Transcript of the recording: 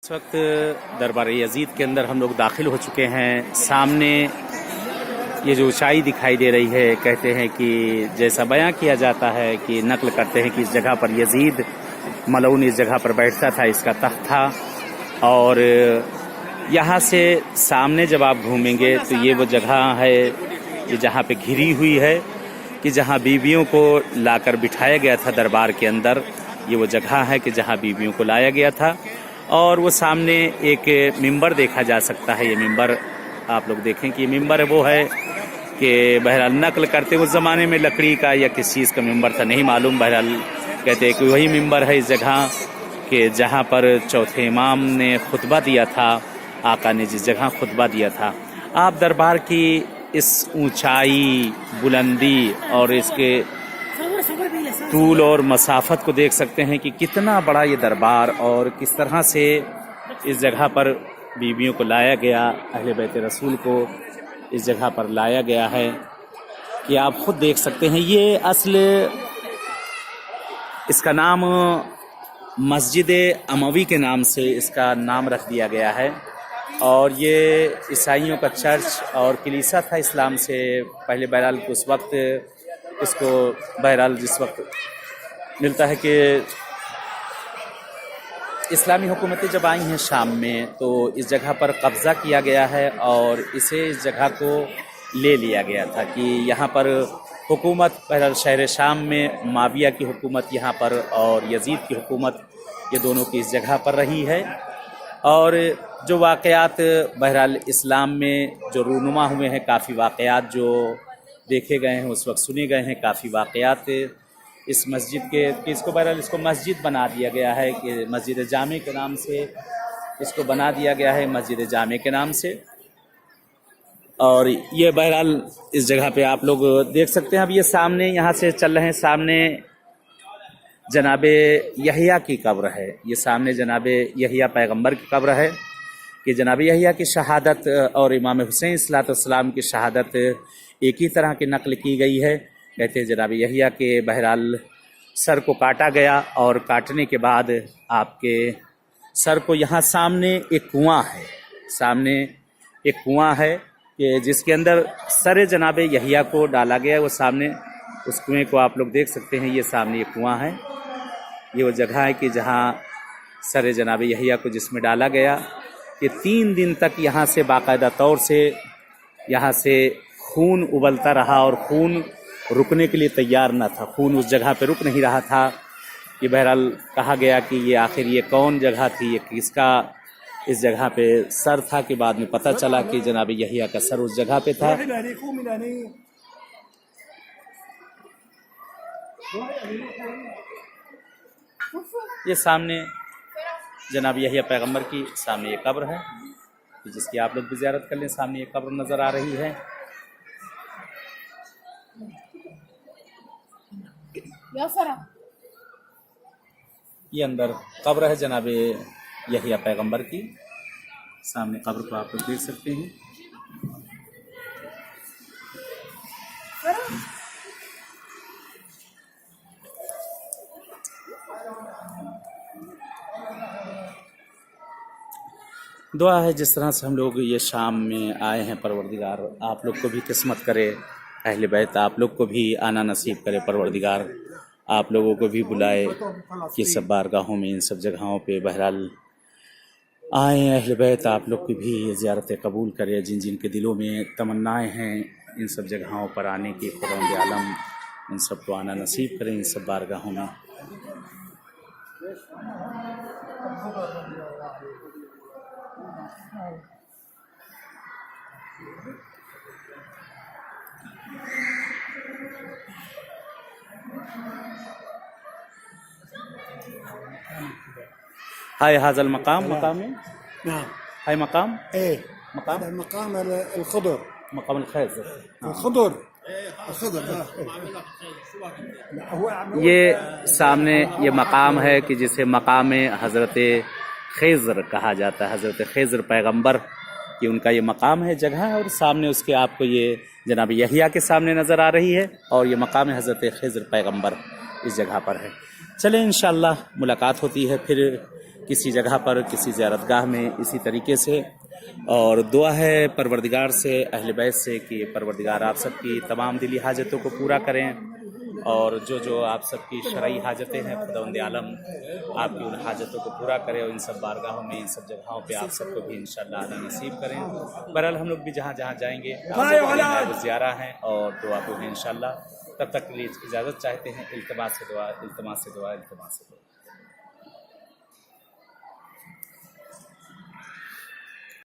इस वक्त दरबार यजीद के अंदर हम लोग दाखिल हो चुके हैं। सामने ये जो ऊंचाई दिखाई दे रही है, कहते हैं कि जैसा बयां किया जाता है कि नकल करते हैं कि इस जगह पर यजीद मलऊन इस जगह पर बैठता था, इसका तख्त था। और यहाँ से सामने जब आप घूमेंगे तो ये वो जगह है ये जहाँ पे घिरी हुई है कि जहाँ बीवियों को लाकर बिठाया गया था दरबार के अंदर। ये वो जगह है कि जहाँ बीवियों को लाया गया था। और वो सामने एक मिंबर देखा जा सकता है। ये मिंबर आप लोग देखें कि ये मिंबर वो है कि बहरहाल नकल करते उस ज़माने में लकड़ी का या किस चीज़ का मिंबर था नहीं मालूम। बहरहाल कहते हैं कि वही मिंबर है इस जगह के जहाँ पर चौथे इमाम ने खुतबा दिया था, आका ने जिस जगह खुतबा दिया था। आप दरबार की इस ऊंचाई, बुलंदी और इसके तूल और मसाफत को देख सकते हैं कि कितना बड़ा ये दरबार और किस तरह से इस जगह पर बीवियों को लाया गया, अहले बैत रसूल को इस जगह पर लाया गया है कि आप खुद देख सकते हैं। ये असल इसका नाम मस्जिद अमवी के नाम से इसका नाम रख दिया गया है। और ये ईसाइयों का चर्च और कलीसिया था इस्लाम से पहले। बहरहाल उस वक्त इसको बहरहाल जिस वक्त मिलता है कि इस्लामी हुकूमतें जब आई हैं शाम में तो इस जगह पर कब्ज़ा किया गया है और इसे इस जगह को ले लिया गया था कि यहाँ पर हुकूमत बहरहाल शहर शाम में माविया की हुकूमत यहाँ पर और यजीद की हुकूमत ये दोनों की इस जगह पर रही है। और जो वाक़यात बहरहाल इस्लाम में जो रूनुमा हुए हैं, काफ़ी वाक़यात जो देखे गए हैं उस वक्त सुने गए हैं, काफ़ी वाक़यात इस मस्जिद के कि इसको बहरहाल इसको मस्जिद बना दिया गया है कि मस्जिद जामे के नाम से इसको बना दिया गया है, मस्जिद जामे के नाम से। और ये बहरहाल इस जगह पे आप लोग देख सकते हैं। अब ये सामने यहाँ से चल रहे हैं, सामने जनाबे यहिया की कब्र है। ये सामने जनाबे यहिया पैगंबर की कब्र है कि जनाबे यहिया की शहादत और इमाम हुसैन अलैहिस्सलाम की शहादत एक ही तरह की नकल की गई है। कहते हैं जनाब यहिया के बहरहाल सर को काटा गया और काटने के बाद आपके सर को यहाँ सामने एक कुआं है, सामने एक कुआं है कि जिसके अंदर सर जनाब यहिया को डाला गया। वो सामने उस कुएं को आप लोग देख सकते हैं। ये सामने एक कुआं है, ये वो जगह है कि जहाँ सर जनाब यहिया को जिसमें डाला गया कि 3 दिन तक यहाँ से बाकायदा तौर से यहाँ से खून उबलता रहा और खून रुकने के लिए तैयार न था। खून उस जगह पे रुक नहीं रहा था कि बहरहाल कहा गया कि ये आखिर ये कौन जगह थी, ये किसका इस जगह पे सर था कि बाद में पता चला कि जनाब यहिया का सर उस जगह पे था। ये सामने जनाब यहिया पैगंबर की सामने ये कब्र है जिसकी आप लोग भी ज़ियारत कर लें। सामने ये कब्र नज़र आ रही है। ये अंदर कब्र है जनाब यहिया पैगंबर की। सामने कब्र को आप लोग देख सकते हैं। दुआ है जिस तरह से हम लोग ये शाम में आए हैं, परवरदिगार आप लोग को भी किस्मत करे, अहले बैत आप लोग को भी आना नसीब करे, परवरदिगार आप लोगों को भी बुलाए कि सब बारगाहों में इन सब जगहों पे बहरहाल आए। अहले बैत आप लोग की भी ज़ियारत कबूल करे। जिन जिन के दिलों में तमन्नाएं हैं इन सब जगहों पर आने की, खुदावंद आलम इन सब को आना नसीब करें इन सब बारगाहों में। هاي هذا المقام مقام نعم هاي مقام ايه مقام هذا المقام الخضر مقام الخيزر الخضر الخضر هو یہ سامنے یہ مقام ہے کہ جسے مقام حضرت خیزر کہا جاتا ہے۔ حضرت خیزر پیغمبر کی ان کا یہ مقام ہے، جگہ ہے۔ اور سامنے اس کے آپ کو یہ جناب یحییٰ کے سامنے نظر آ رہی ہے اور یہ مقام حضرت خیزر پیغمبر اس جگہ پر ہے۔ چلیں انشاءاللہ ملاقات ہوتی ہے پھر किसी जगह पर किसी ज़ियारतगाह में इसी तरीके से। और दुआ है परवरदिगार से, अहले बैत से कि परवरदिगार आप सबकी तमाम दिली हाजतों को पूरा करें और जो जो आप सबकी शरई हाजतें हैं खुदावंद आलम आपकी उन हाजतों को पूरा करे और इन सब बारगाहों में इन सब जगहों पे आप सबको भी इंशाअल्लाह आना नसीब करें। बहरहाल हम लोग भी जहाँ जहाँ जाएंगे आप ज़ियारा हैं और दुआ को भी इंशाअल्लाह। तब तक के लिए इजाज़त चाहते हैं। इल्तिमास से दुआ, इल्तिमास से दुआ, इल्तिमास से दुआ।